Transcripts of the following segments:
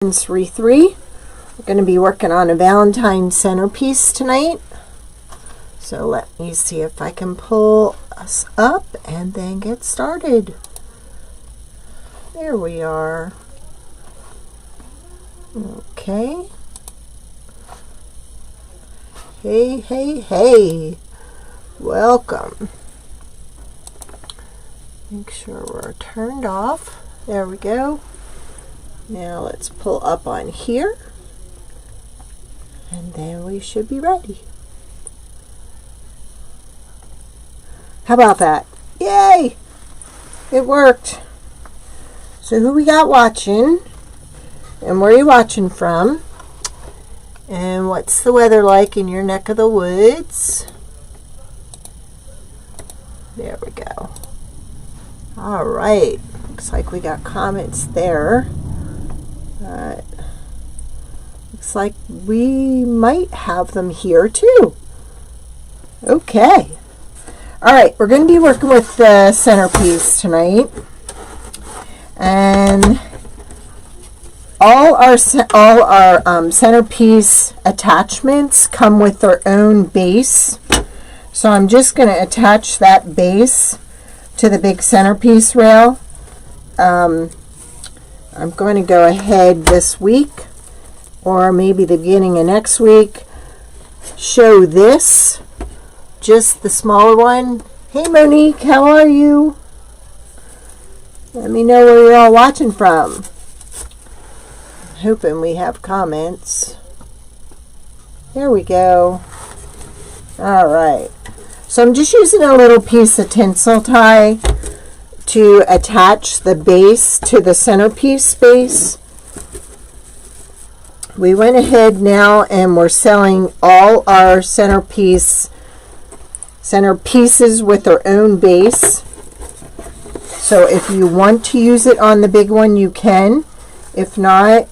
3. We're going to be working on a valentine centerpiece tonight. So let me see if I can pull us up and then get started. There we are. Okay. Hey. Welcome. Make sure we're turned off. There we go. Now let's pull up on here, and then we should be ready. How about that? Yay! It worked. So who we got watching, and where are you watching from, and what's the weather like in your neck of the woods? There we go. All right. Looks like we got comments there. Looks like we might have them here too. Okay. All right, we're going to be working with the centerpiece tonight, and all our centerpiece attachments come with their own base. So I'm just going to attach that base to the big centerpiece rail. I'm going to go ahead this week, or maybe the beginning of next week, show this, just the smaller one. Hey Monique, how are you? Let me know where you're all watching from. I'm hoping we have comments. There we go. All right. So I'm just using a little piece of tinsel tie to attach the base to the centerpiece base. We went ahead now and we're selling all our centerpieces with their own base. So if you want to use it on the big one, you can. If not,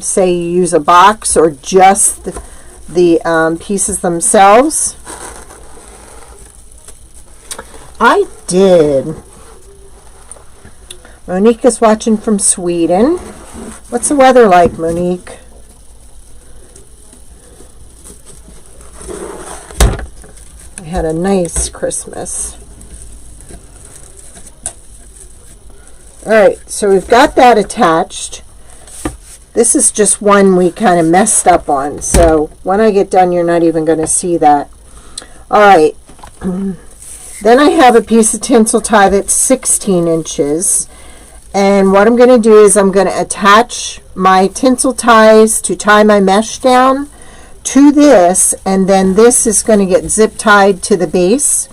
say you use a box or just the pieces themselves. I did. Monique is watching from Sweden. What's the weather like, Monique? I had a nice Christmas. Alright, so we've got that attached. This is just one we kind of messed up on, so when I get done, you're not even going to see that. Alright, then I have a piece of tinsel tie that's 16 inches. And what I'm going to do is I'm going to attach my tinsel ties to tie my mesh down to this, and then this is going to get zip tied to the base.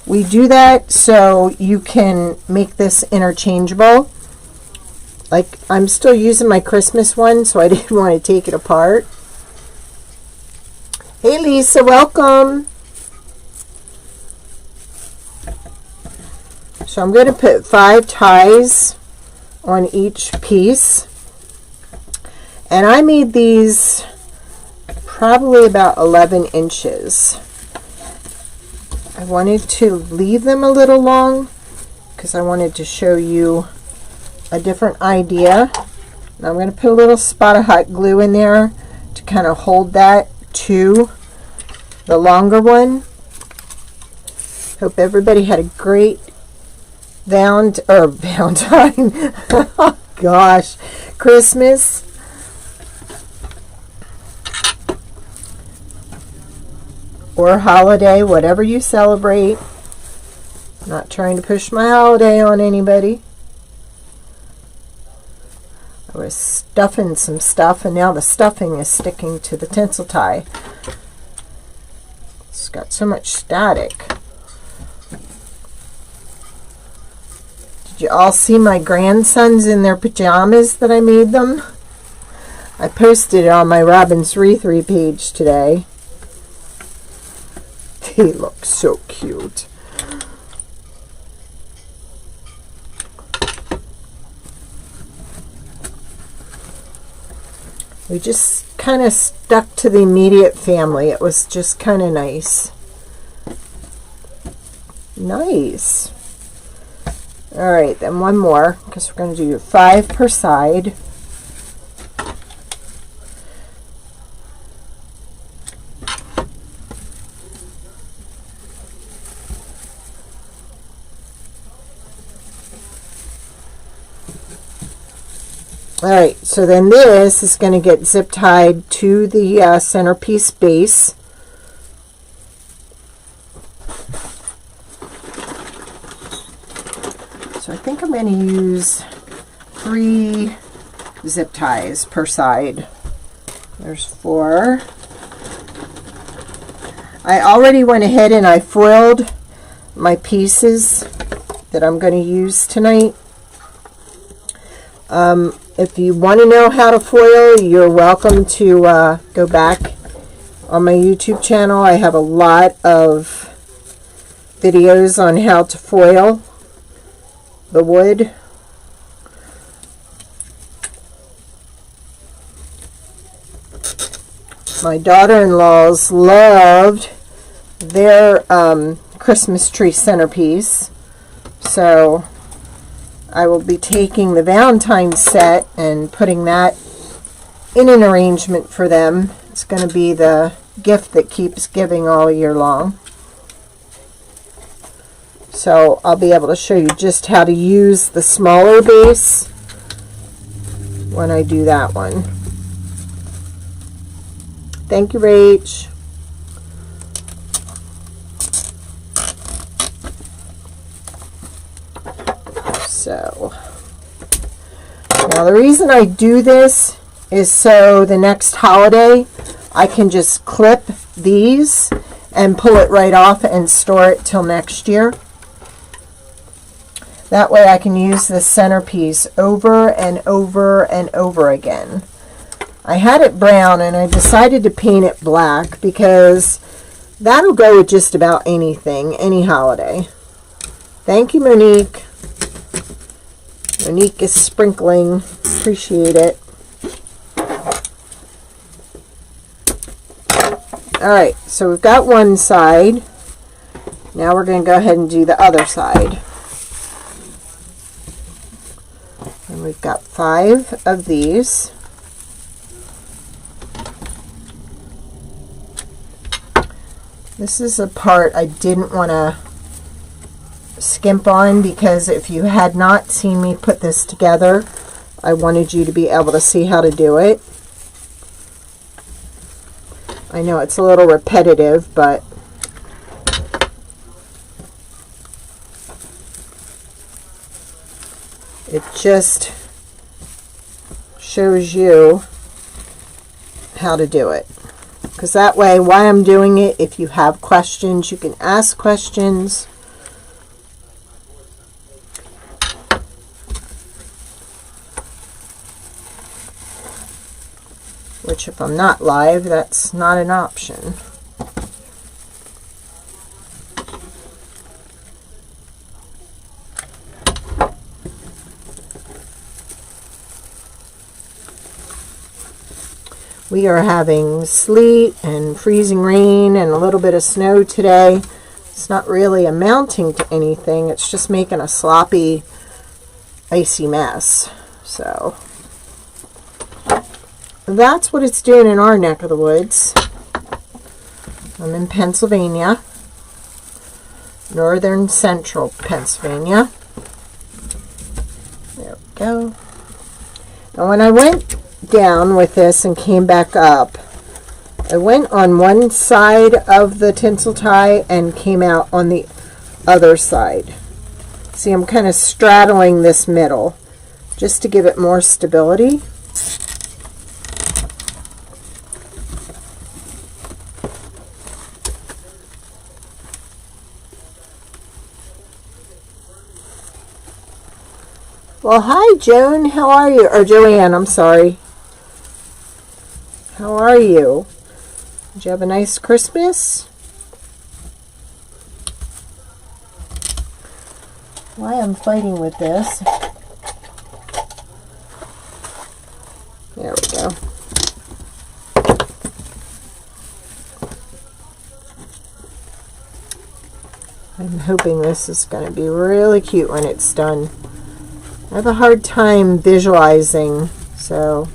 We do that so you can make this interchangeable. Like, I'm still using my Christmas one, so I didn't want to take it apart. Hey Lisa, welcome. So I'm going to put 5 ties on each piece. And I made these probably about 11 inches. I wanted to leave them a little long because I wanted to show you a different idea. And I'm going to put a little spot of hot glue in there to kind of hold that to the longer one. Hope everybody had a great Valentine. Oh gosh, Christmas. Or holiday, whatever you celebrate. I'm not trying to push my holiday on anybody. I was stuffing some stuff, and now the stuffing is sticking to the tinsel tie. It's got so much static. Did you all see my grandsons in their pajamas that I made them? I posted it on my Robin's 3 page today. They look so cute. We just kind of stuck to the immediate family. It was just kind of nice. Nice. All All right, then one more, because we're going to do 5 per side. All right, so then this is going to get zip tied to the centerpiece base. So I think I'm going to use 3 zip ties per side. There's 4. I already went ahead and I foiled my pieces that I'm going to use tonight. If you want to know how to foil, you're welcome to go back on my YouTube channel. I have a lot of videos on how to foil the wood. My daughter-in-laws loved their Christmas tree centerpiece, so I will be taking the Valentine set and putting that in an arrangement for them. It's going to be the gift that keeps giving all year long. So I'll be able to show you just how to use the smaller base when I do that one. Thank you, Rach. So now the reason I do this is so the next holiday I can just clip these and pull it right off and store it till next year. That way I can use this centerpiece over and over and over again. I had it brown and I decided to paint it black because that'll go with just about anything, any holiday. Thank you, Monique. Monique is sprinkling. Appreciate it. Alright, so we've got one side. Now we're going to go ahead and do the other side. And we've got 5 of these. This is a part I didn't want to skimp on because if you had not seen me put this together, I wanted you to be able to see how to do it. I know it's a little repetitive, but it just shows you how to do it. Because that way, while I'm doing it, if you have questions, you can ask questions. Which, if I'm not live, that's not an option. We are having sleet and freezing rain and a little bit of snow today. It's not really amounting to anything. It's just making a sloppy, icy mess. So that's what it's doing in our neck of the woods. I'm in Pennsylvania, northern central Pennsylvania. There we go. And when I went down with this and came back up, I went on one side of the tinsel tie and came out on the other side. See, I'm kind of straddling this middle just to give it more stability. Well, hi, Joan. How are you? Or Joanne, I'm sorry. How are you? Did you have a nice Christmas? Why I'm fighting with this. There we go. I'm hoping this is going to be really cute when it's done. I have a hard time visualizing, so.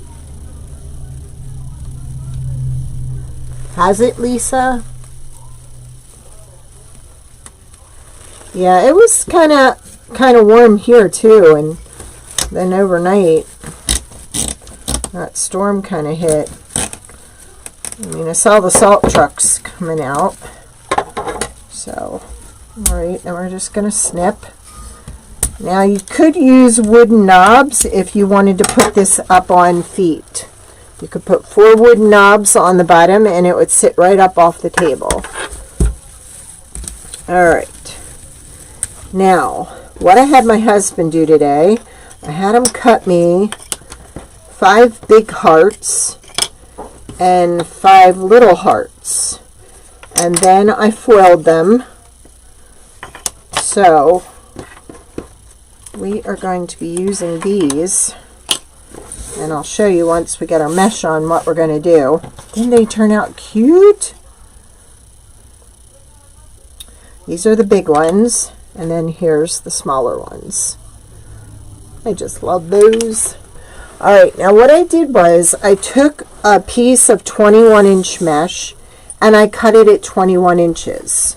Has it, Lisa? Yeah, it was kind of warm here too, and then overnight that storm kind of hit. I mean, I saw the salt trucks coming out. So, alright, now we're just going to snip. Now you could use wooden knobs if you wanted to put this up on feet. You could put 4 wooden knobs on the bottom and it would sit right up off the table. Alright. Now, what I had my husband do today, I had him cut me 5 big hearts and 5 little hearts. And then I foiled them. So we are going to be using these, and I'll show you once we get our mesh on what we're going to do. Didn't they turn out cute? These are the big ones, and then here's the smaller ones. I just love those. Alright, now what I did was I took a piece of 21-inch mesh and I cut it at 21 inches.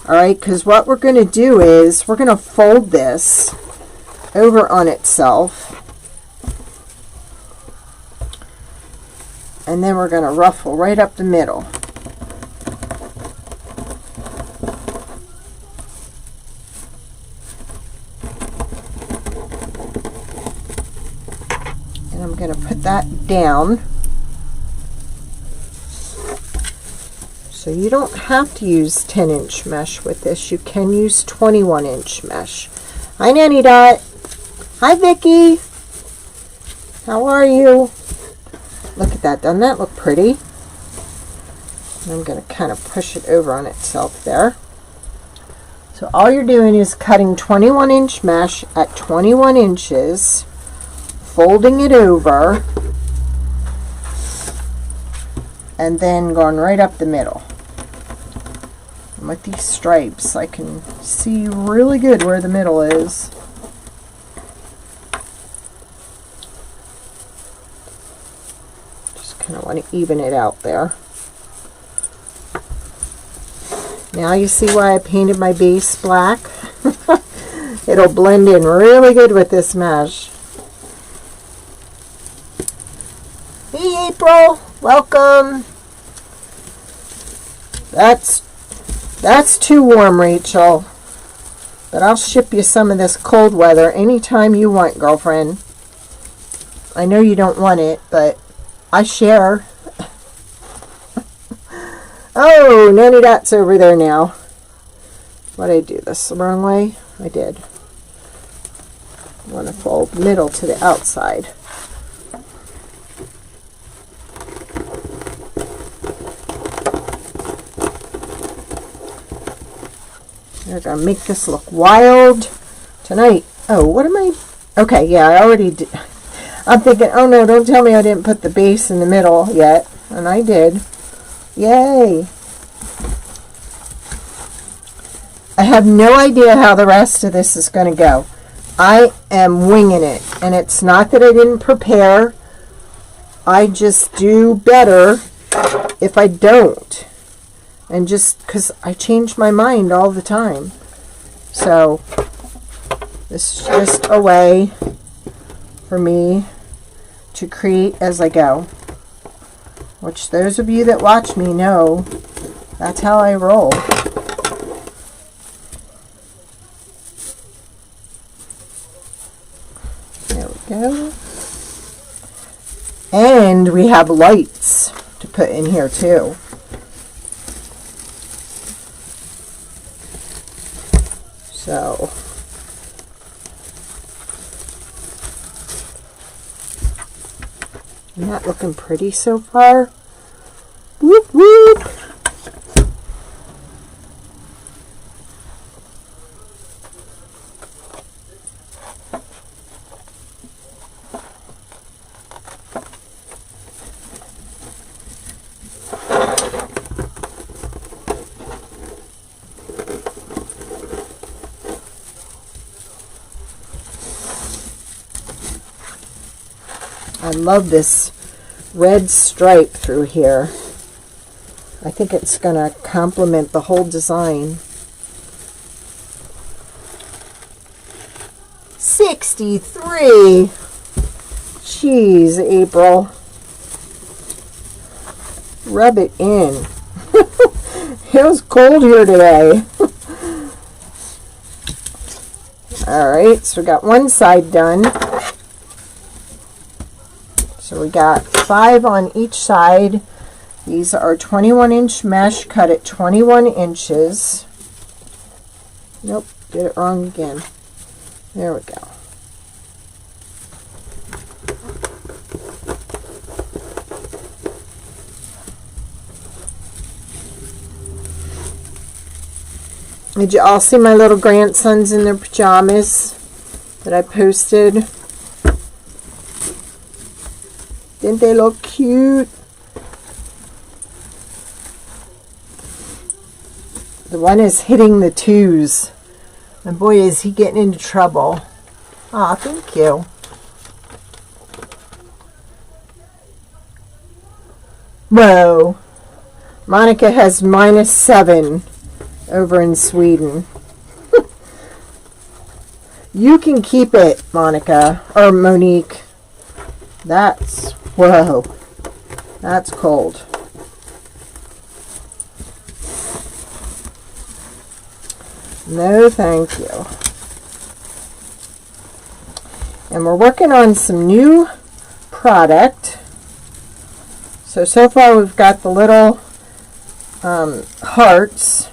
Alright, because what we're going to do is we're going to fold this over on itself, and then we're going to ruffle right up the middle. And I'm going to put that down. So you don't have to use 10-inch mesh with this. You can use 21-inch mesh. Hi, Nanny Dot. Hi, Vicky. How are you? Look at that. Doesn't that look pretty? And I'm going to kind of push it over on itself there. So all you're doing is cutting 21-inch mesh at 21 inches, folding it over, and then going right up the middle. And with these stripes, I can see really good where the middle is. Just kind of want to even it out there. Now you see why I painted my base black? It'll blend in really good with this mesh. Hey, April, welcome. That's too warm, Rachel. But I'll ship you some of this cold weather anytime you want, girlfriend. I know you don't want it, but I share. Oh, Nanny Dot's over there now. What did I do this the wrong way? I did. I want to fold middle to the outside. We're going to make this look wild tonight. Oh, what am I? Okay, yeah, I already did. I'm thinking, oh no, don't tell me I didn't put the base in the middle yet. And I did. Yay. I have no idea how the rest of this is going to go. I am winging it. And it's not that I didn't prepare. I just do better if I don't. And just because I change my mind all the time. So this is just a way for me to create as I go. Which those of you that watch me know that's how I roll. There we go. And we have lights to put in here too. So, isn't that looking pretty so far? Whoop, whoop. I love this red stripe through here. I think it's going to complement the whole design. 63. Jeez, April. Rub it in. It was cold here today. Alright, so we got one side done. So we got 5 on each side. These are 21-inch mesh cut at 21 inches. Nope, did it wrong again. There we go. Did you all see my little grandsons in their pajamas that I posted? Didn't they look cute? The one is hitting the 2s. And boy, is he getting into trouble. Aw, thank you. Whoa. Monica has -7 over in Sweden. You can keep it, Monica. Or Monique. That's, whoa. That's cold. No, thank you. And we're working on some new product. So far we've got the little hearts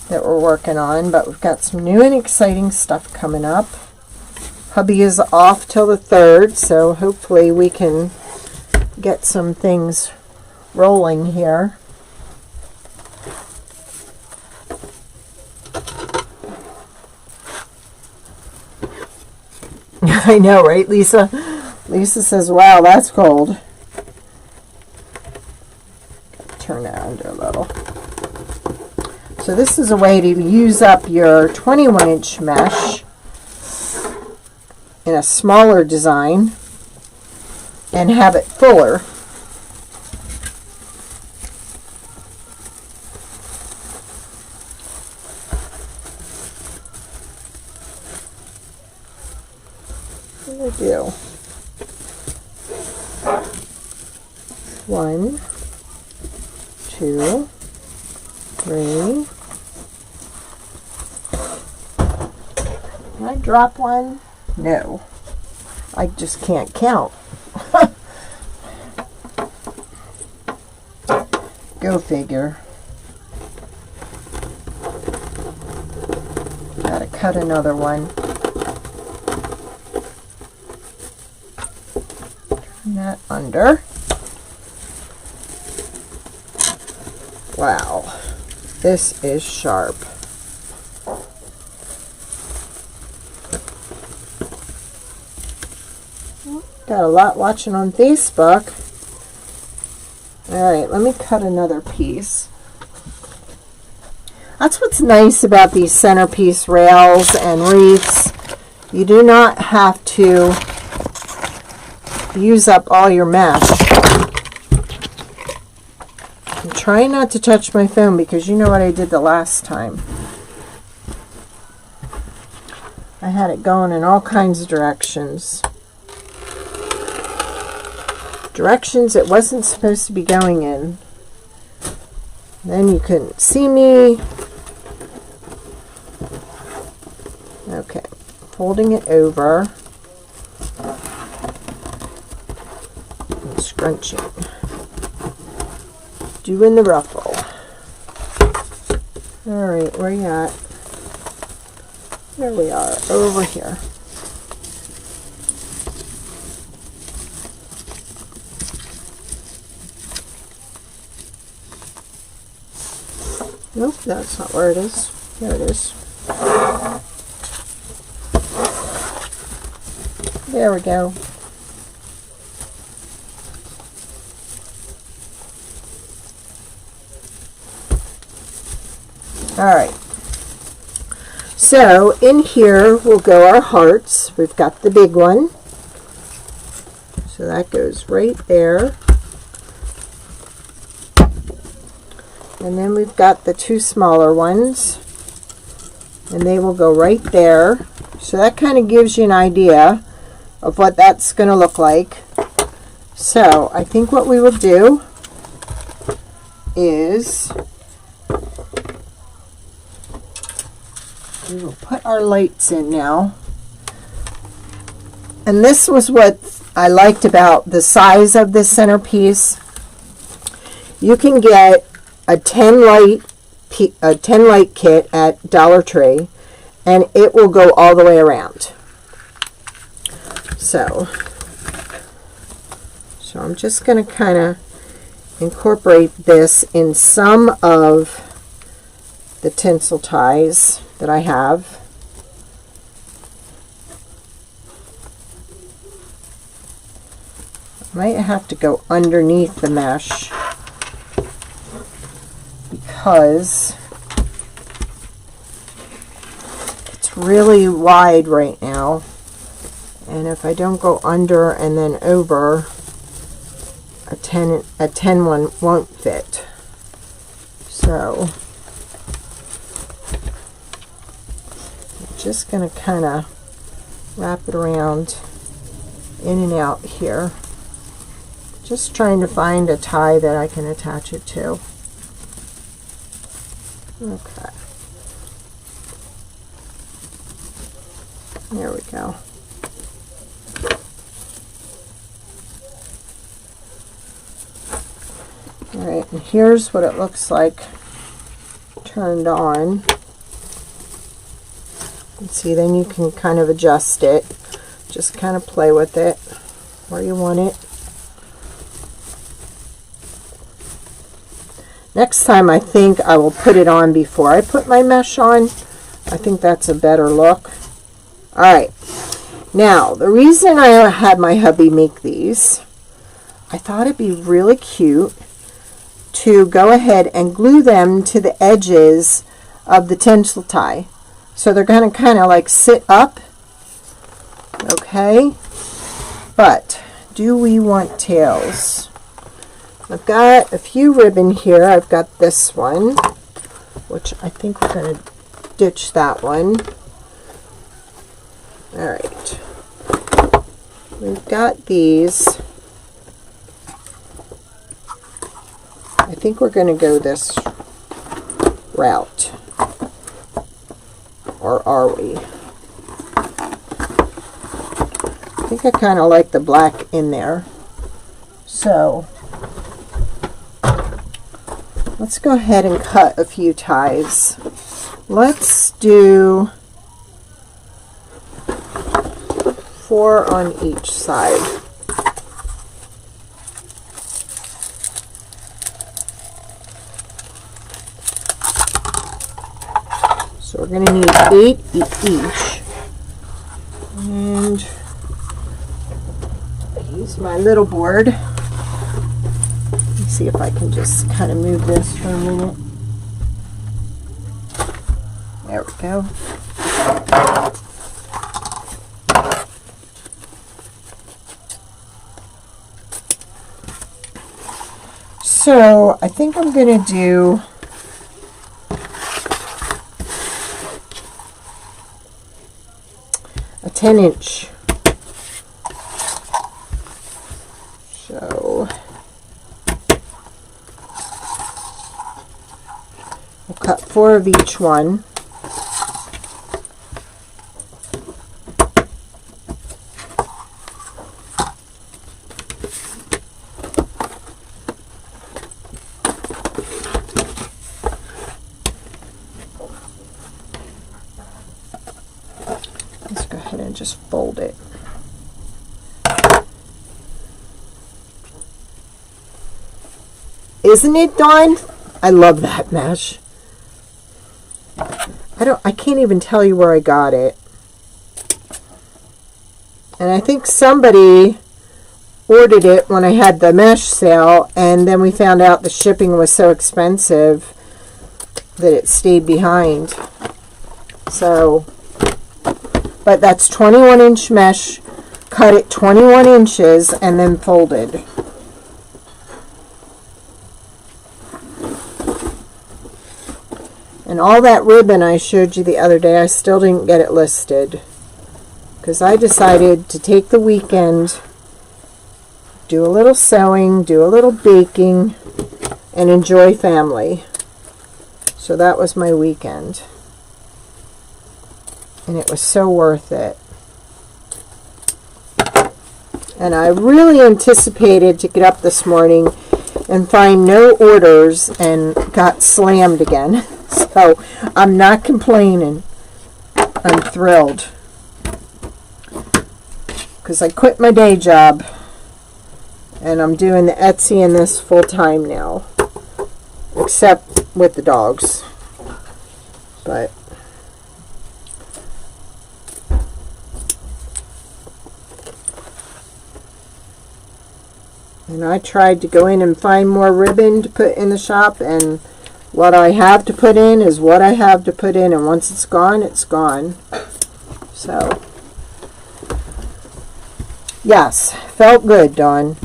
that we're working on, but we've got some new and exciting stuff coming up. Hubby is off till the 3rd, so hopefully we can get some things rolling here. I know, right, Lisa? Lisa says, wow, that's cold. Turn that under a little. So this is a way to use up your 21-inch mesh in a smaller design and have it fuller. What do I do? 1, 2, 3. Did I drop one? No. I just can't count. Go figure. Gotta cut another one. Turn that under. Wow. This is sharp. Got a lot watching on Facebook. Alright, let me cut another piece. That's what's nice about these centerpiece rails and wreaths. You do not have to use up all your mesh. I'm trying not to touch my phone because you know what I did the last time. I had it going in all kinds of directions. Directions it wasn't supposed to be going in. Then you couldn't see me. Okay, folding it over and scrunching. Doing the ruffle. Alright, where you at? There we are, over here. Nope, that's not where it is. There it is. There we go. Alright. So, in here will go our hearts. We've got the big one. So So that goes right there. And then we've got the two smaller ones, and they will go right there. So that kind of gives you an idea of what that's going to look like. So I think what we will do is we will put our lights in now. And this was what I liked about the size of this centerpiece. You can get a 10 light kit at Dollar Tree, and it will go all the way around. So I'm just going to kind of incorporate this in some of the tinsel ties that I have. I might have to go underneath the mesh because it's really wide right now, and if I don't go under and then over, a 10 one won't fit. So I'm just going to kind of wrap it around in and out here, just trying to find a tie that I can attach it to. Okay, there we go. All right, and here's what it looks like turned on. And see, then you can kind of adjust it, just kind of play with it where you want it. Next time I think I will put it on before I put my mesh on. I think that's a better look. Alright, now the reason I had my hubby make these, I thought it'd be really cute to go ahead and glue them to the edges of the tinsel tie. So they're going to kind of like sit up. Okay, but do we want tails? I've got a few ribbon here. I've got this one, which I think we're going to ditch that one. Alright, we've got these. I think we're going to go this route, or are we? I think I kind of like the black in there, so let's go ahead and cut a few ties. Let's do 4 on each side. So we're going to need 8 each. And I use my little board. Let's see if I can just kind of move this for a minute. There we go. So I think I'm going to do a 10-inch. So we'll cut 4 of each one. Let's go ahead and just fold it. Isn't it, Dawn? I love that mesh. I can't even tell you where I got it. And I think somebody ordered it when I had the mesh sale, and then we found out the shipping was so expensive that it stayed behind. So, but that's 21-inch mesh cut it 21 inches and then folded. And all that ribbon I showed you the other day, I still didn't get it listed because I decided to take the weekend, do a little sewing, do a little baking, and enjoy family. So that was my weekend. And it was so worth it. And I really anticipated to get up this morning and find no orders and got slammed again. So I'm not complaining. I'm thrilled. Because I quit my day job and I'm doing the Etsy and this full time now. Except with the dogs. But and I tried to go in and find more ribbon to put in the shop, and what I have to put in is what I have to put in, and once it's gone, it's gone. So, yes, felt good, Dawn.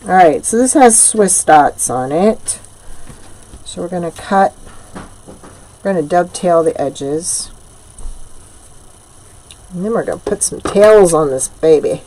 Alright, so this has Swiss dots on it. So we're going to dovetail the edges. And then we're going to put some tails on this baby.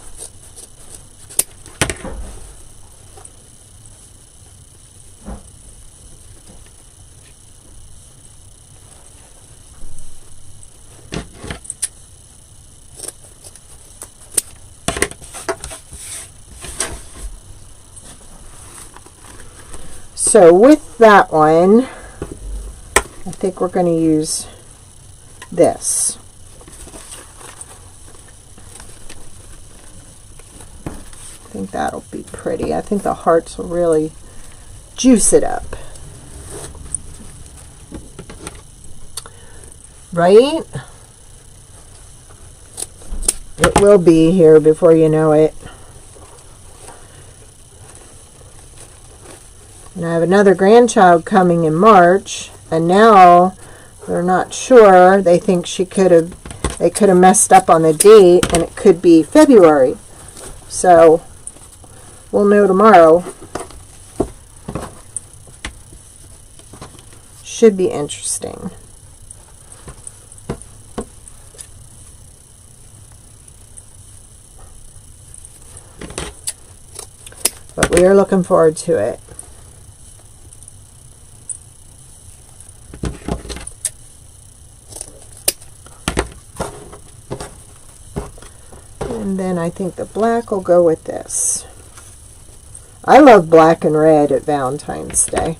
So with that one, I think we're going to use this. I think that'll be pretty. I think the hearts will really juice it up. Right? It will be here before you know it. And I have another grandchild coming in March, and now they're not sure. They think they could have messed up on the date, and it could be February. So we'll know tomorrow. Should be interesting. But we are looking forward to it. And then I think the black will go with this. I love black and red at Valentine's Day.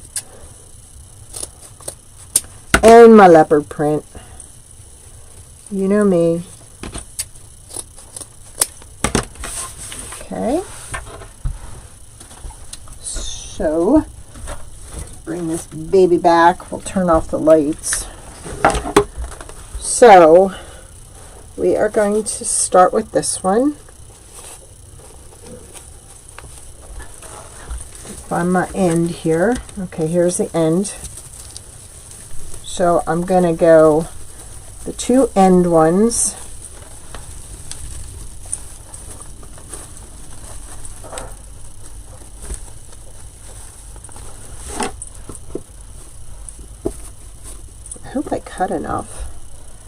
And my leopard print. You know me. Okay. So, bring this baby back. We'll turn off the lights. So, we are going to start with this one. Find my end here. Okay, here's the end. So I'm going to go the two end ones. I hope I cut enough.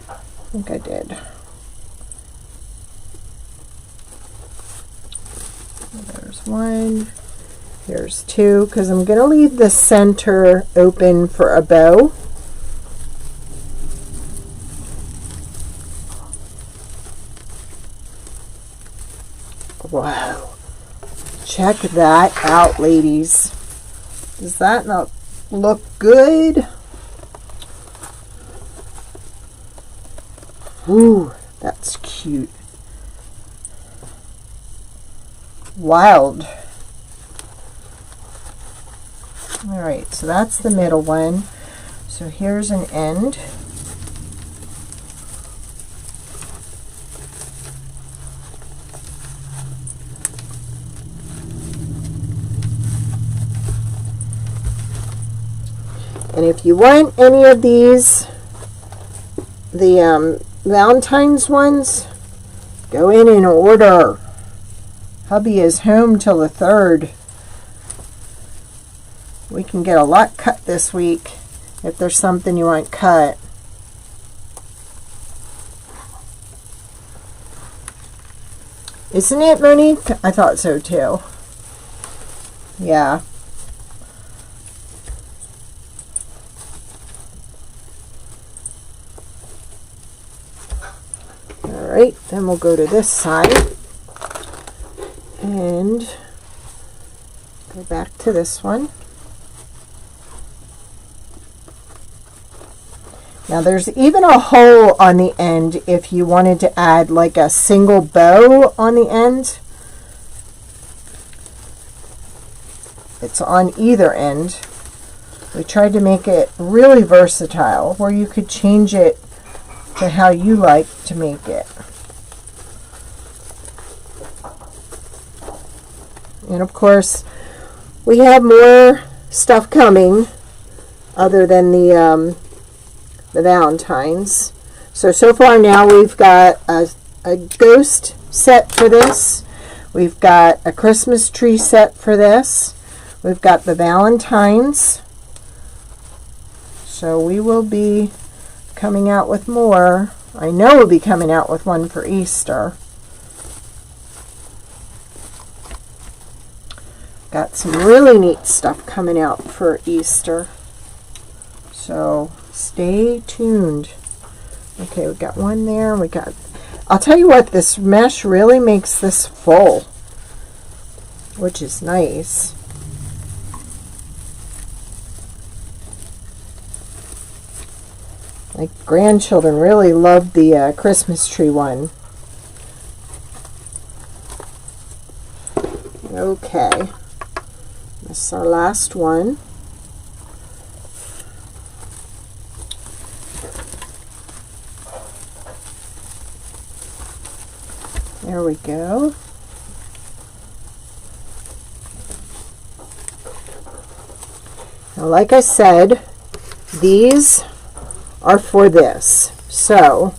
I think I did. There's one. Here's two, because I'm going to leave the center open for a bow. Wow. Check that out, ladies. Does that not look good? Ooh, that's cute. Wild. Alright, so that's the middle one. So here's an end. And if you want any of these, the Valentine's ones, Go in order. Hubby is home till the 3rd. We can get a lot cut this week if there's something you want cut. Isn't it, Monique? I thought so too. Yeah. Alright, then we'll go to this side and go back to this one. Now there's even a hole on the end if you wanted to add like a single bow on the end. It's on either end. We tried to make it really versatile where you could change it to how you like to make it. And of course we have more stuff coming other than the valentines. So far now we've got a ghost set for this. We've got a Christmas tree set for this. We've got the valentines. So we will be coming out with more. I know we'll be coming out with one for Easter. Got some really neat stuff coming out for Easter. So stay tuned. Okay, we got one there. We got, I'll tell you what, this mesh really makes this full, which is nice. My grandchildren really loved the Christmas tree one. Okay, this is our last one. There we go. Now, like I said, these are for this. So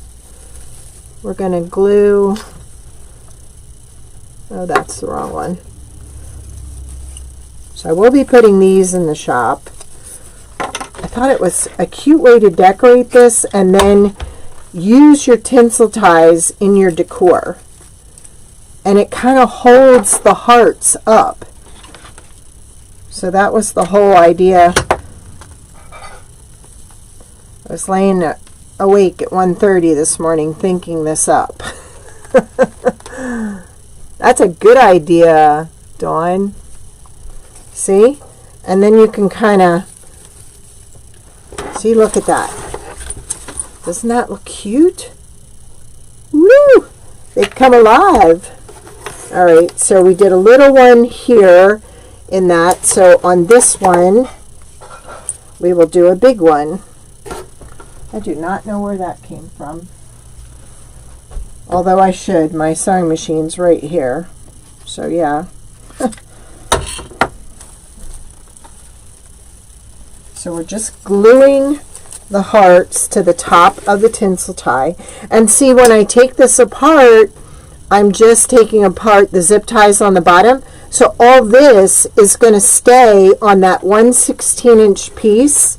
we're going to glue, oh, that's the wrong one. So I will be putting these in the shop. I thought it was a cute way to decorate this and then use your tinsel ties in your decor. And it kind of holds the hearts up. So that was the whole idea. I was laying awake at 1:30 this morning thinking this up. That's a good idea, Dawn. See? And then you can kind of, see, look at that. Doesn't that look cute? Woo! They come alive. All right, so we did a little one here in that. So on this one, we will do a big one. I do not know where that came from. Although I should. My sewing machine's right here. So yeah. So we're just gluing the hearts to the top of the tinsel tie. And see, when I take this apart, I'm just taking apart the zip ties on the bottom. So all this is going to stay on that 1/16" piece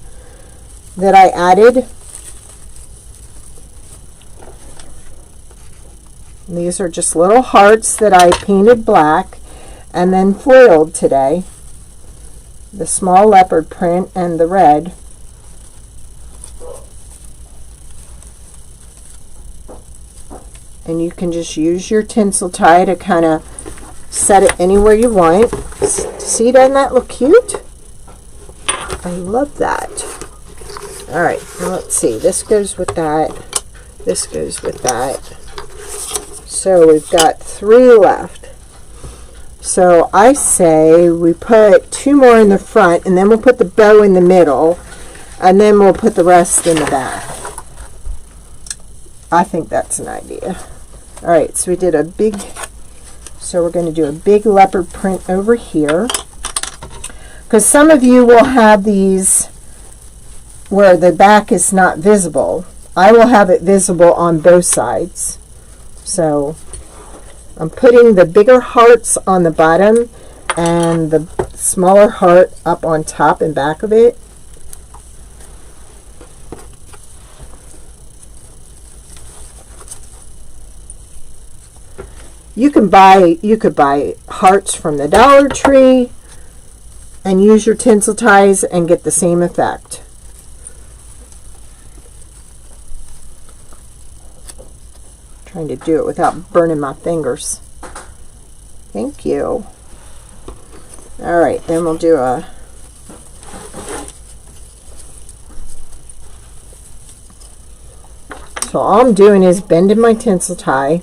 that I added. And these are just little hearts that I painted black and then foiled today. The small leopard print and the red. And you can just use your tinsel tie to kind of set it anywhere you want. See, doesn't that look cute? I love that. All right, now let's see. This goes with that. This goes with that. So we've got 3 left. So I say we put 2 more in the front, and then we'll put the bow in the middle, and then we'll put the rest in the back. I think that's an idea. All right, so we did a big, so we're going to do a big leopard print over here, because some of you will have these where the back is not visible. I will have it visible on both sides. So I'm putting the bigger hearts on the bottom and the smaller heart up on top and back of it. You could buy hearts from the Dollar Tree and use your tinsel ties and get the same effect. Trying to do it without burning my fingers. Thank you. All right, then we'll do a so all I'm doing is bending my tinsel tie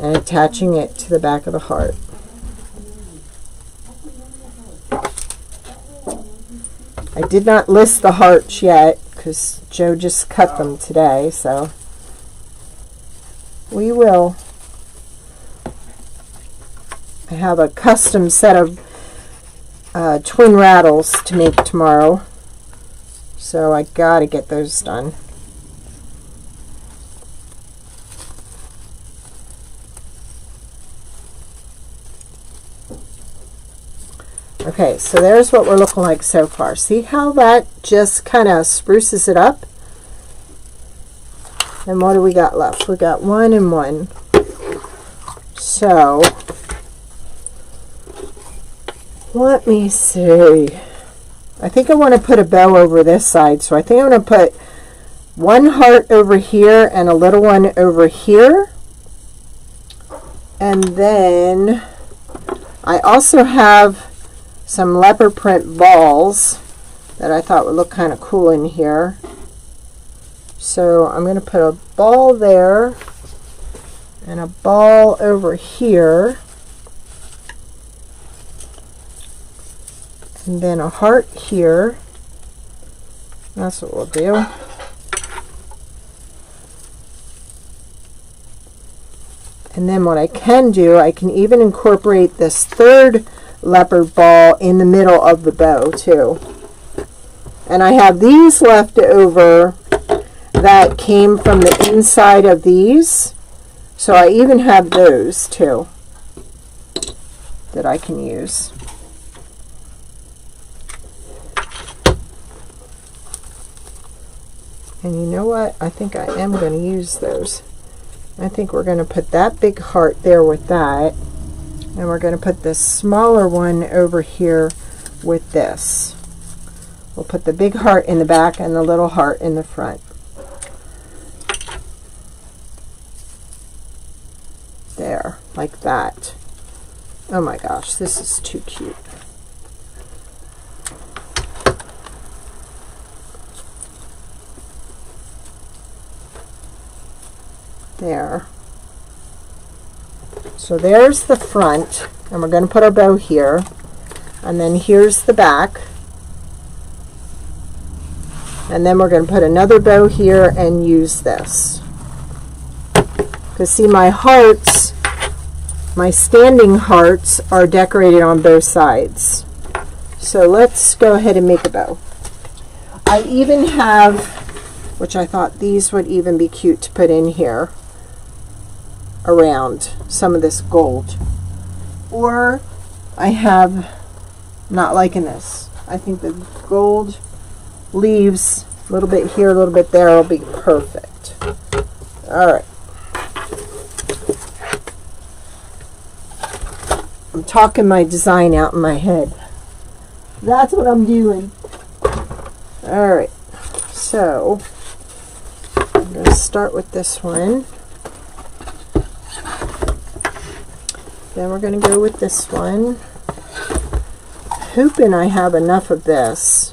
and attaching it to the back of the heart. I did not list the hearts yet because Joe just cut them today, so we will. I have a custom set of twin rattles to make tomorrow, so I gotta get those done. Okay, so there's what we're looking like so far. See how that just kind of spruces it up? And what do we got left? We got 1 and 1. So, let me see. I think I want to put a bow over this side. So I think I'm going to put 1 heart over here and a little one over here. And then I also have some leopard print balls that I thought would look kind of cool in here. So I'm going to put a ball there and a ball over here, and then a heart here. That's what we'll do. And then what I can do, I can even incorporate this 3rd leopard ball in the middle of the bow too. And I have these left over that came from the inside of these, so I even have those too that I can use. And you know what? I think I am going to use those. I think we're going to put that big heart there with that, and we're going to put this smaller one over here with this. We'll put the big heart in the back and the little heart in the front. There, like that. Oh my gosh, this is too cute. There. So there's the front, and we're going to put our bow here, and then here's the back, and then we're going to put another bow here and use this. Because see, my hearts, my standing hearts are decorated on both sides. So let's go ahead and make a bow. I even have, which I thought these would even be cute to put in here around some of this gold. Or I have, not liking this. I think the gold leaves a little bit here, a little bit there will be perfect. Alright. I'm talking my design out in my head. That's what I'm doing. Alright, so I'm going to start with this one. Then we're going to go with this one. Hoping I have enough of this.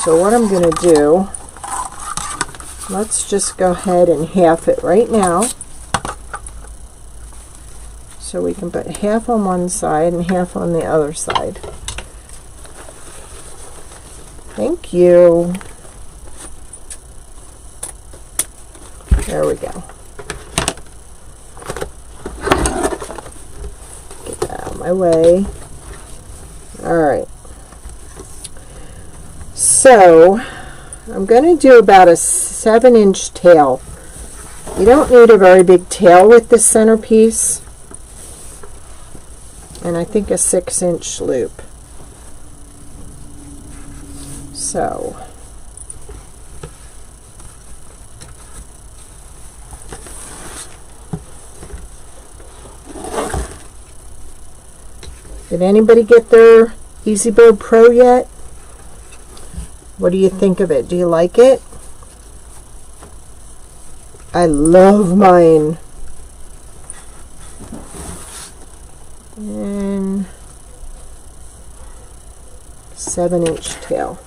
So what I'm going to do, let's just go ahead and half it right now. So we can put half on one side and half on the other side. Thank you. There we go. Get that out of my way. Alright. So, I'm going to do about a 7-inch tail You don't need a very big tail with this centerpiece. And I think a 6-inch loop. So did anybody get their Easy Bow Pro yet? What do you think of it? Do you like it? I love mine. And 7-inch tail.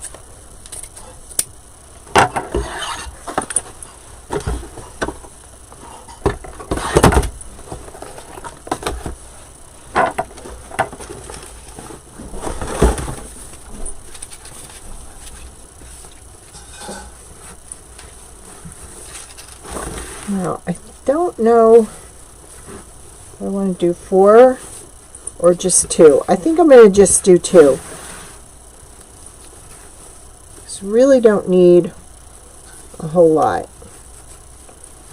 Now, I don't know if I want to do 4 or just 2. I think I'm going to just do 2. Because really don't need a whole lot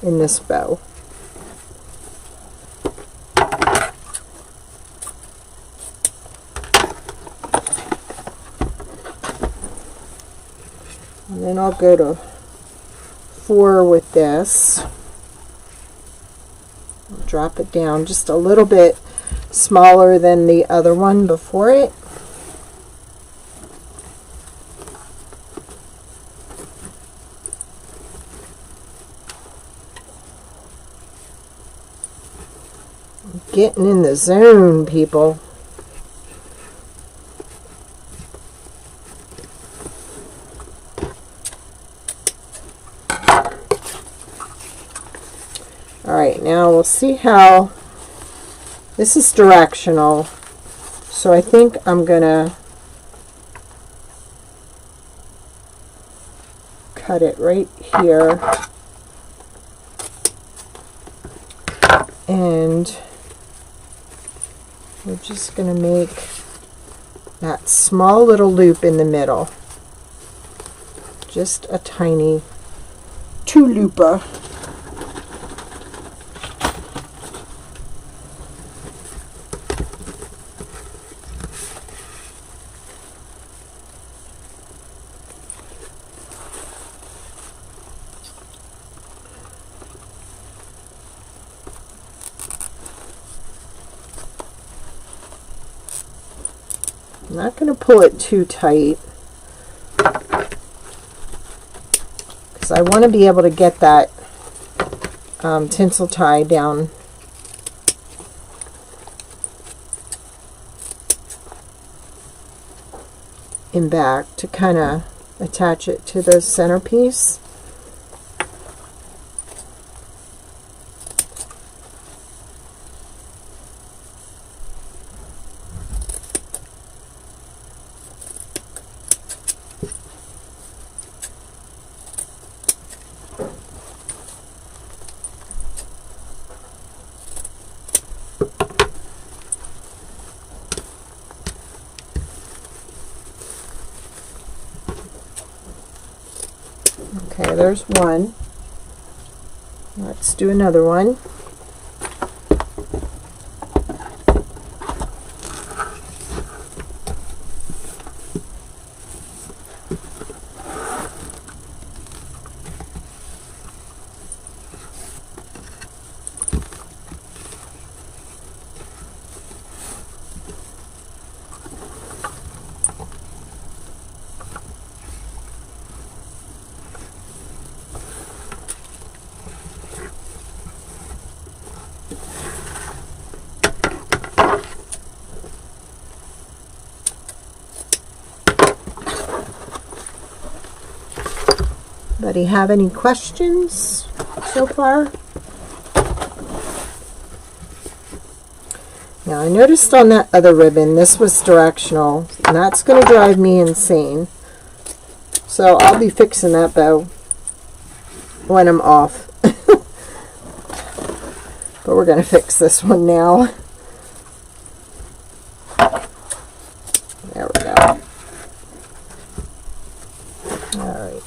in this bow. And then I'll go to 4 with this. Drop it down just a little bit smaller than the other one before it. I'm getting in the zone, people. Alright, now we'll see how this is directional, so I think I'm gonna cut it right here, and we're just gonna make that small little loop in the middle, just a tiny 2-looper. I'm not going to pull it too tight because I want to be able to get that tinsel tie down in back to kind of attach it to the centerpiece. Okay, there's one. Let's do another one. Anybody have any questions so far? Now I noticed on that other ribbon this was directional, and that's going to drive me insane. So I'll be fixing that bow when I'm off. But we're going to fix this one now. There we go. Alright.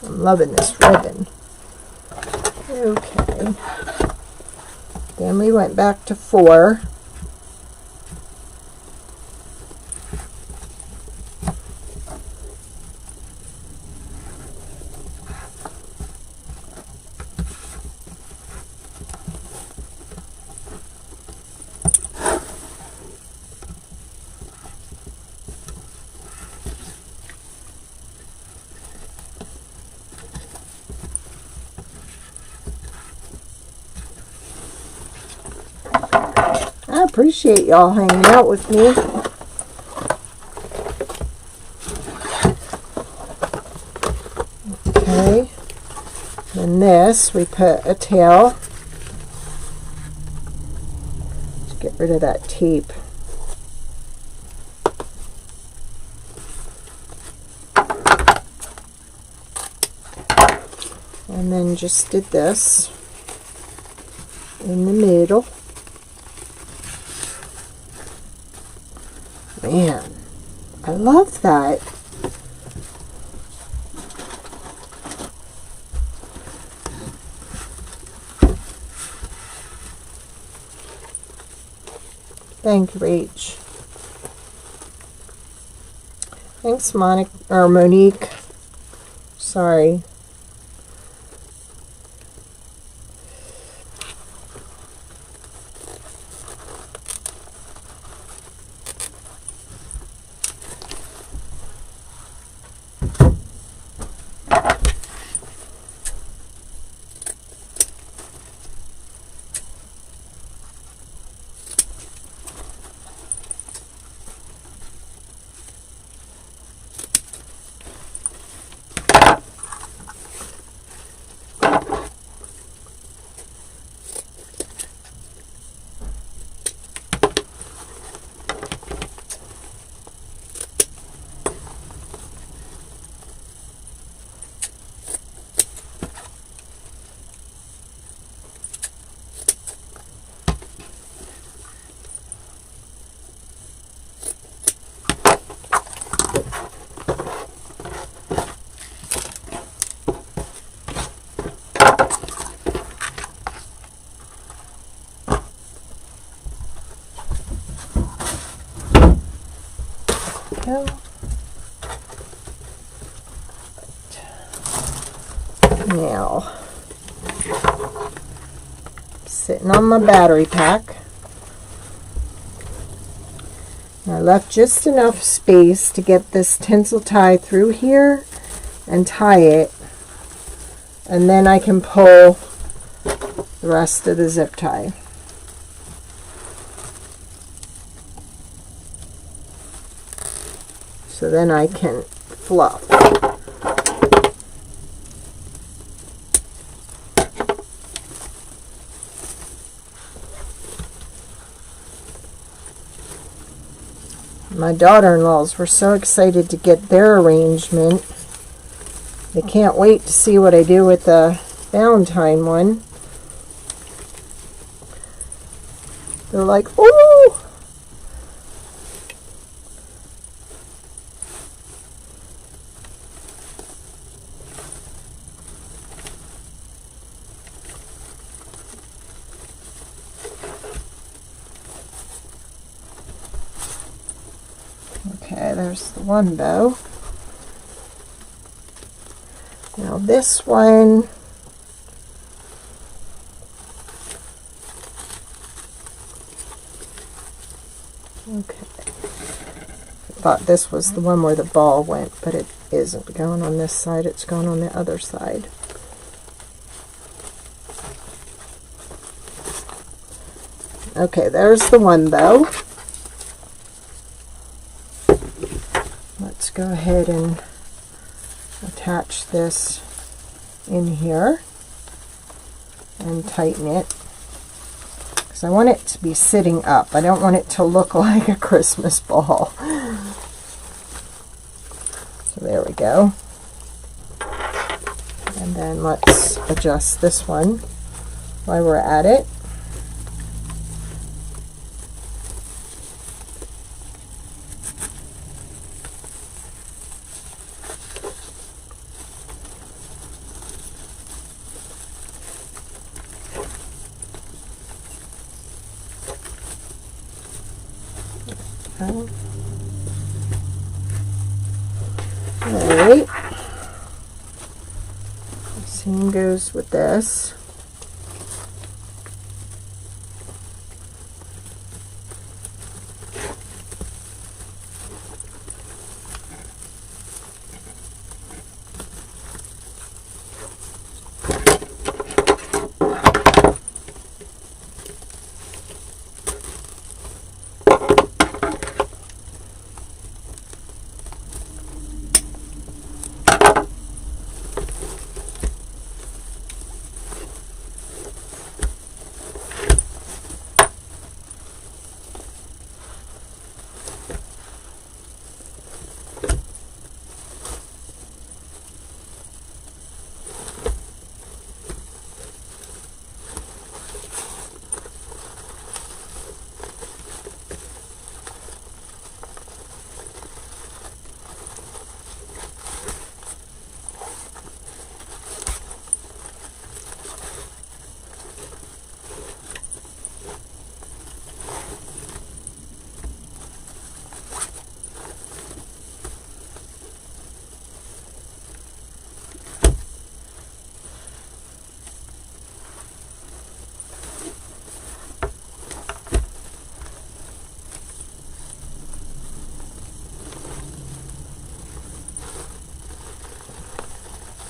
I'm loving this ribbon. Okay. Then we went back to 4. I appreciate y'all hanging out with me. Okay. Then this, we put a tail. Let's get rid of that tape. And then just did this in the middle. Man, I love that. Thank you, Rach. Thanks, Monique. Sorry. Go. Now, sitting on my battery pack. I left just enough space to get this tinsel tie through here and tie it, and then I can pull the rest of the zip tie. So then I can fluff. My daughter-in-laws were so excited to get their arrangement. They can't wait to see what I do with the Valentine one. They're like, "Ooh!" Okay, there's the one bow. Now this one, okay, I thought this was the one where the ball went, but it isn't going on this side, it's going on the other side. Okay, there's the one bow. Let's go ahead and attach this in here and tighten it, because I want it to be sitting up. I don't want it to look like a Christmas ball. So there we go. And then let's adjust this one while we're at it. Okay. Alright. Same goes with this.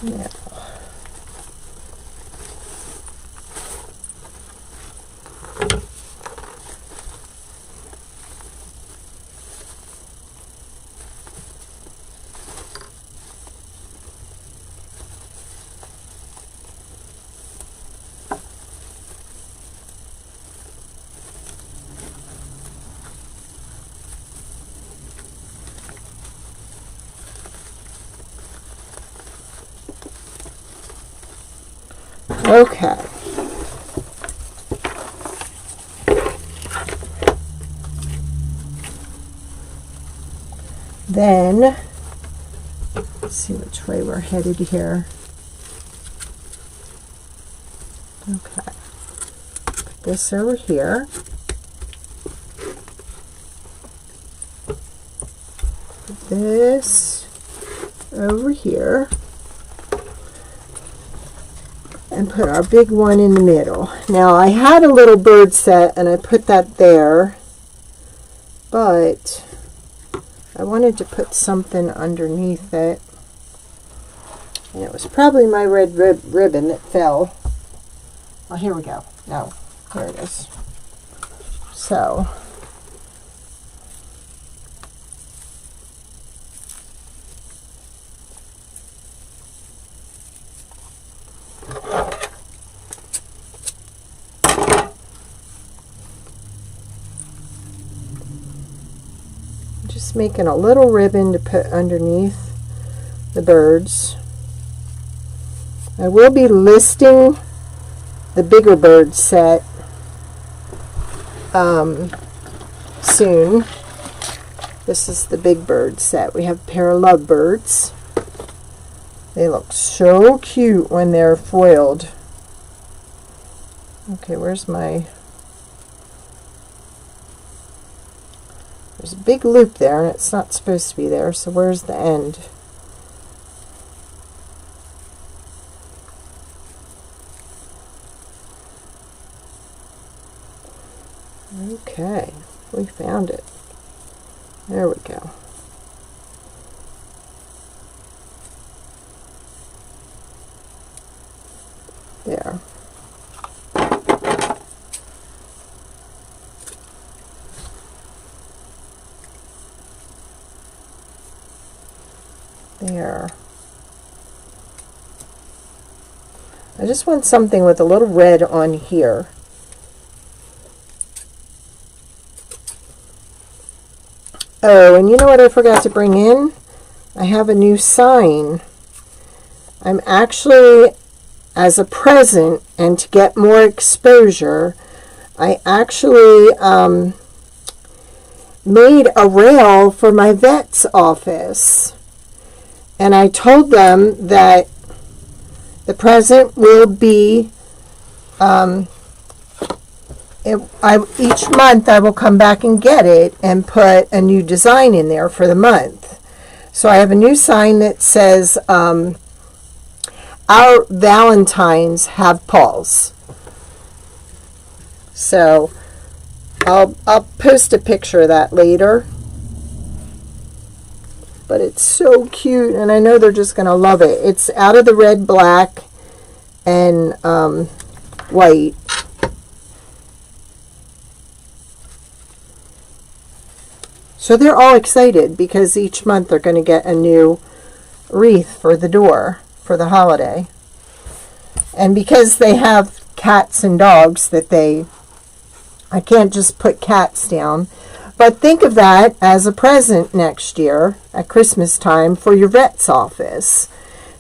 Yeah. Okay. Then, let's see which way we're headed here. Okay. Put this over here. Put this over here. And put our big one in the middle. Now I had a little bird set and I put that there, but I wanted to put something underneath it. And it was probably my red ribbon that fell. Oh, here we go. No, here it is. So, just making a little ribbon to put underneath the birds. I will be listing the bigger bird set soon. This is the big bird set. We have a pair of lovebirds. They look so cute when they're foiled. Okay, where's my... There's a big loop there, and it's not supposed to be there, so where's the end? Okay, we found it. There we go. There. There. I just want something with a little red on here. Oh, and you know what I forgot to bring in? I have a new sign. I'm actually, as a present and to get more exposure, I actually made a rail for my vet's office. And I told them that the present will be a each month I will come back and get it and put a new design in there for the month. So I have a new sign that says, our Valentines have paws. So I'll post a picture of that later. But it's so cute, and I know they're just going to love it. It's out of the red, black, and white. So they're all excited because each month they're going to get a new wreath for the door for the holiday. And because they have cats and dogs I can't just put cats down. But think of that as a present next year at Christmas time for your vet's office.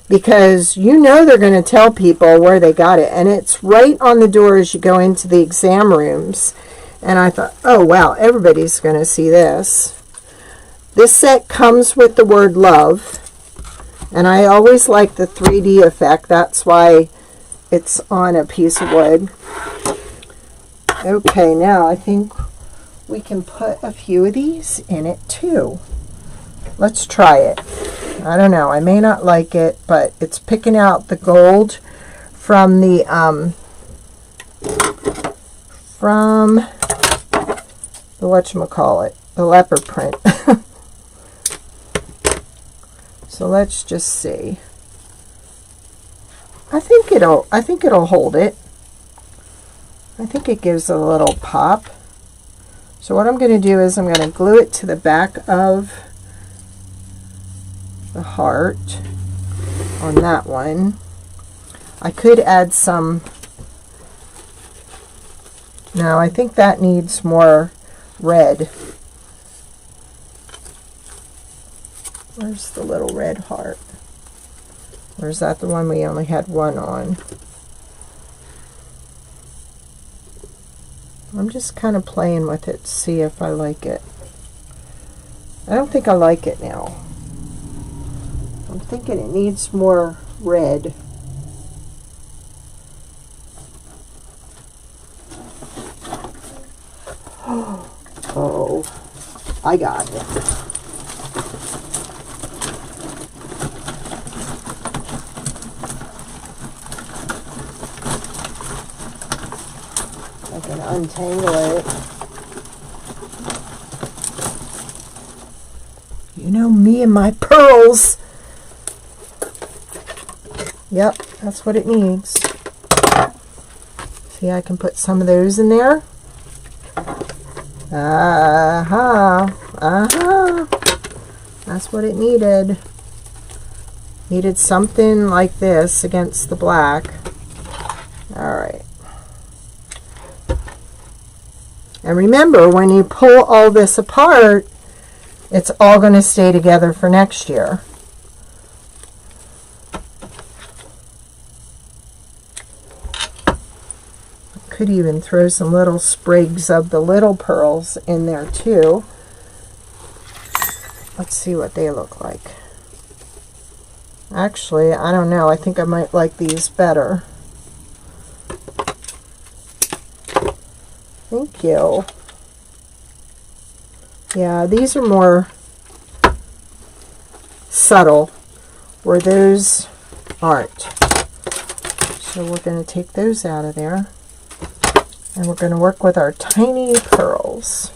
Because you know they're going to tell people where they got it. And it's right on the door as you go into the exam rooms. And I thought, oh wow, everybody's going to see this. This set comes with the word love. And I always like the 3D effect. That's why it's on a piece of wood. Okay, now I think we can put a few of these in it too. Let's try it. I don't know, I may not like it, but it's picking out the gold from the whatchamacallit, the leopard print. So let's just see. I think it'll hold it. I think it gives a little pop. So what I'm going to do is I'm going to glue it to the back of the heart on that one. I could add some. No, I think that needs more red. Where's the little red heart? Or is that the one we only had one on? I'm just kind of playing with it to see if I like it. I don't think I like it now. I'm thinking it needs more red. Oh, I got it. I can untangle it. You know me and my pearls. Yep, that's what it needs. See, I can put some of those in there. That's what it needed. Needed something like this against the black. Alright. And remember, when you pull all this apart, it's all going to stay together for next year. Could even throw some little sprigs of the little pearls in there too. Let's see what they look like. Actually, I don't know. I think I might like these better. Thank you. Yeah, these are more subtle, where those aren't. So we're going to take those out of there. And we're going to work with our tiny pearls.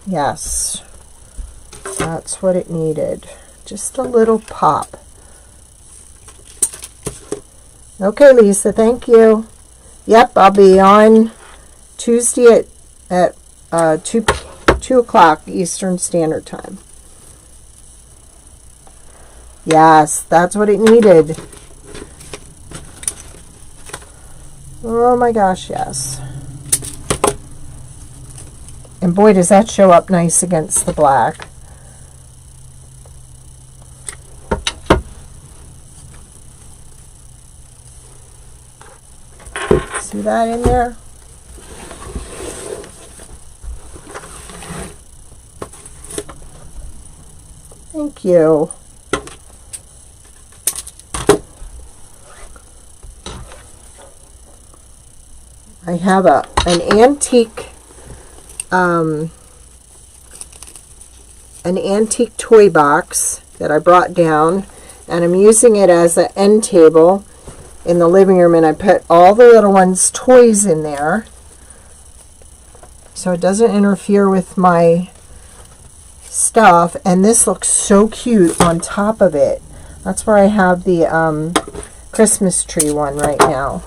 Yes, that's what it needed. Just a little pop. Okay, Lisa, thank you. Yep, I'll be on Tuesday at 2 o'clock Eastern Standard Time. Yes, that's what it needed. Oh my gosh, yes. And boy, does that show up nice against the black. See that in there? Thank you. I have an antique toy box that I brought down, and I'm using it as an end table in the living room, and I put all the little ones' toys in there so it doesn't interfere with my stuff. And this looks so cute on top of it. That's where I have the Christmas tree one right now.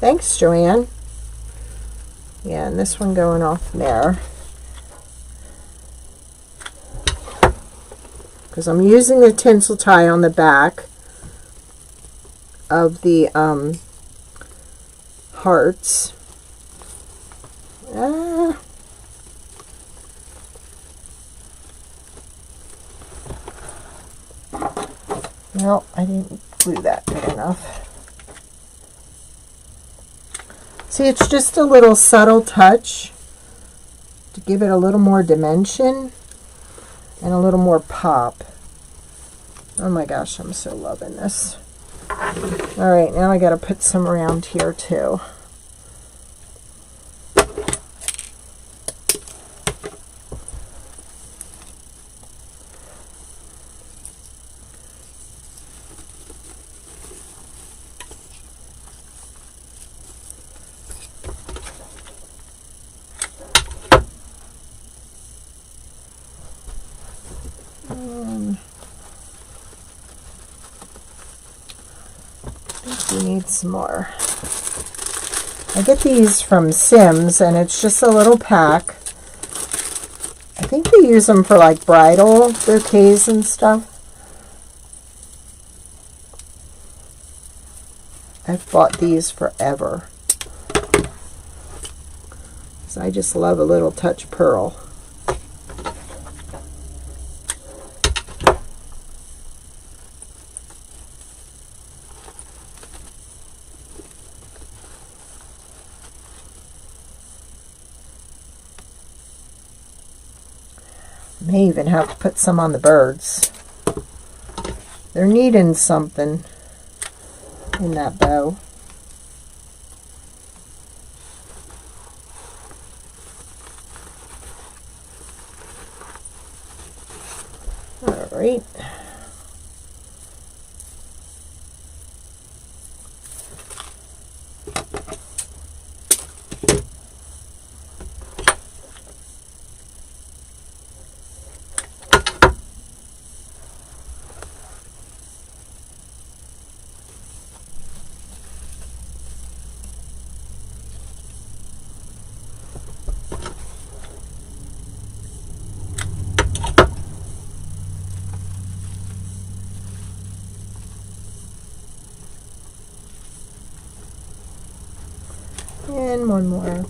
Thanks, Joanne. Yeah, and this one going off there, because I'm using the tinsel tie on the back of the hearts. No, I didn't glue that good enough. See, it's just a little subtle touch to give it a little more dimension and a little more pop. Oh my gosh, I'm so loving this. All right, now I got to put some around here too. We need some more. I get these from Sims, and it's just a little pack. I think they use them for like bridal bouquets and stuff. I've bought these forever, so I just love a little touch pearl. May even have to put some on the birds. They're needing something in that bow. All right. And one more.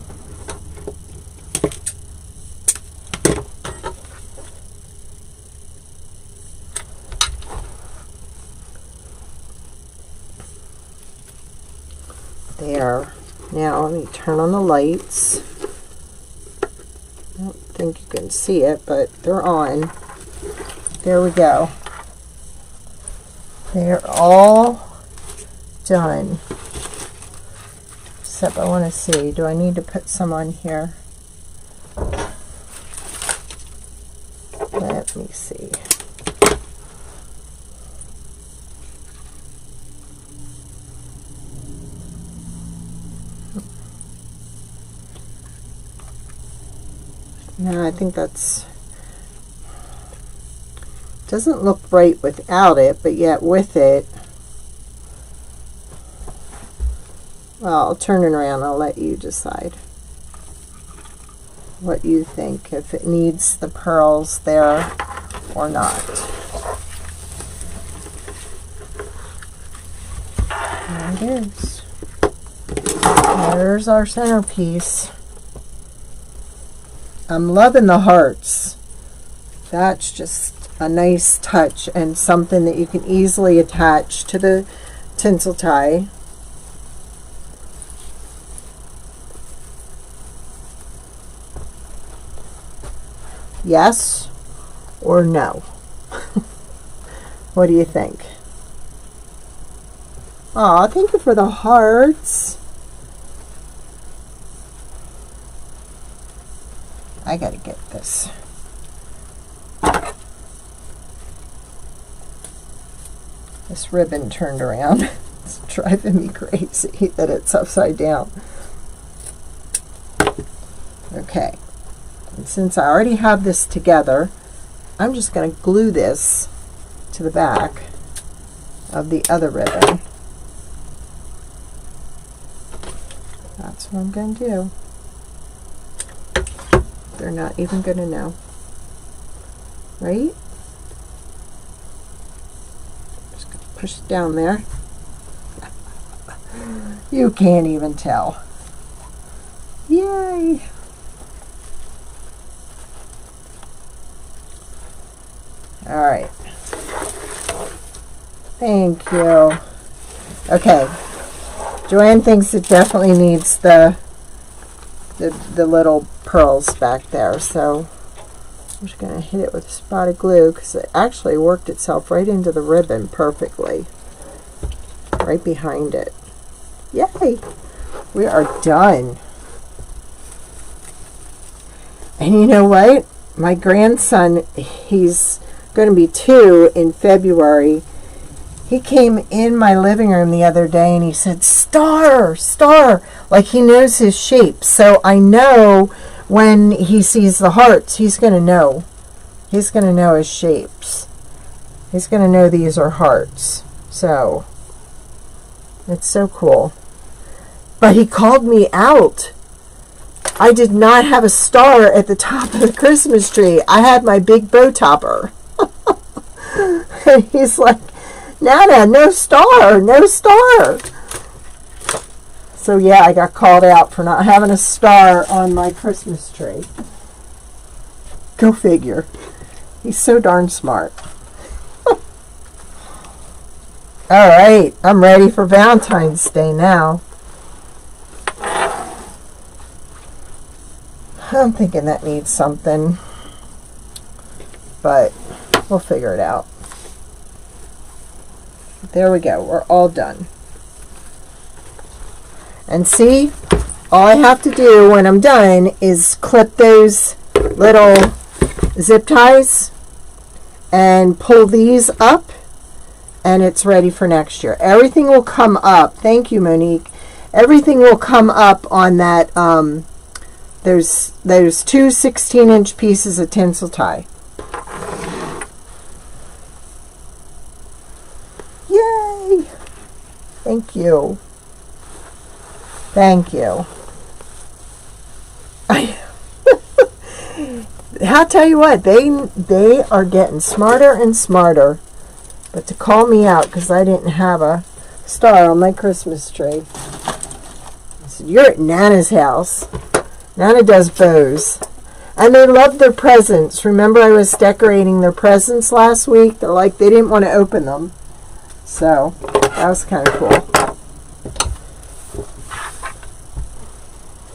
There. Now let me turn on the lights. I don't think you can see it, but they're on. There we go. They're all done. Except I want to see, do I need to put some on here? Let me see. No, I think that's, doesn't look right without it, but yet with it. Well, I'll turn it around. I'll let you decide what you think, if it needs the pearls there or not. There it is. There's our centerpiece. I'm loving the hearts. That's just a nice touch and something that you can easily attach to the tinsel tie. Yes or no? What do you think? Aw, thank you for the hearts. I got to get this. This ribbon turned around. It's driving me crazy that it's upside down. Okay. And since I already have this together, I'm just going to glue this to the back of the other ribbon. That's what I'm going to do. They're not even going to know. Right? Just going to push it down there. You can't even tell. Yay! All right. Thank you. Okay. Joanne thinks it definitely needs the little pearls back there, so I'm just going to hit it with a spot of glue because it actually worked itself right into the ribbon perfectly. Right behind it. Yay! We are done. And you know what? My grandson, he's going to be 2 in February. He came in my living room the other day and he said, "Star, star," like he knows his shapes. So I know when he sees the hearts, he's going to know. He's going to know his shapes. He's going to know these are hearts. So it's so cool. But he called me out. I did not have a star at the top of the Christmas tree. I had my big bow topper. And he's like, "Nana, no star, no star." So yeah, I got called out for not having a star on my Christmas tree. Go figure. He's so darn smart. All right, I'm ready for Valentine's Day now. I'm thinking that needs something, but we'll figure it out. There we go. We're all done. And see, all I have to do when I'm done is clip those little zip ties and pull these up, and it's ready for next year. Everything will come up. Thank you, Monique. Everything will come up on that. There's 2 16-inch pieces of tinsel tie. Yay! Thank you. Thank you. I'll tell you what, they are getting smarter and smarter. But to call me out because I didn't have a star on my Christmas tree. I said, "You're at Nana's house. Nana does bows." And they love their presents. Remember I was decorating their presents last week? They're like, they didn't want to open them. So, that was kind of cool.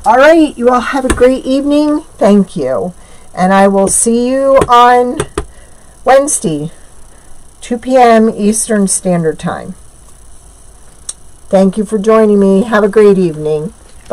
All right, you all have a great evening. Thank you. And I will see you on Wednesday, 2 p.m. Eastern Standard Time. Thank you for joining me. Have a great evening.